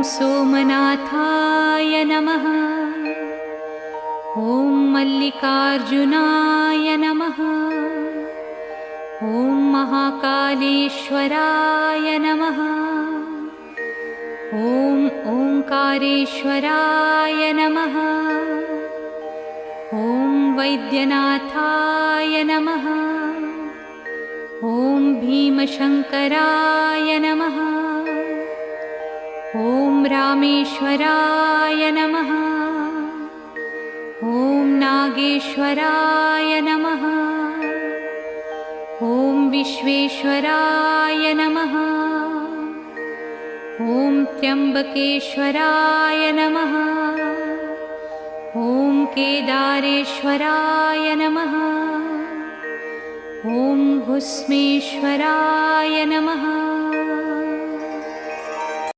सोमनाथाय नमः। ॐ मल्लिकार्जुनाय नमः। ॐ महाकालेश्वराय नमः। ॐ ओंकारेश्वराय नमः। ॐ वैद्यनाथाय नमः। ॐ भीमशंकराय नमः। ॐ रामेश्वराय नमः। ॐ नागेश्वराय नमः। ॐ विश्वेश्वराय नमः। ॐ त्र्यंबकेश्वराय नमः। ॐ केदारेश्वराय नमः। ॐ भुस्मेश्वराय नमः।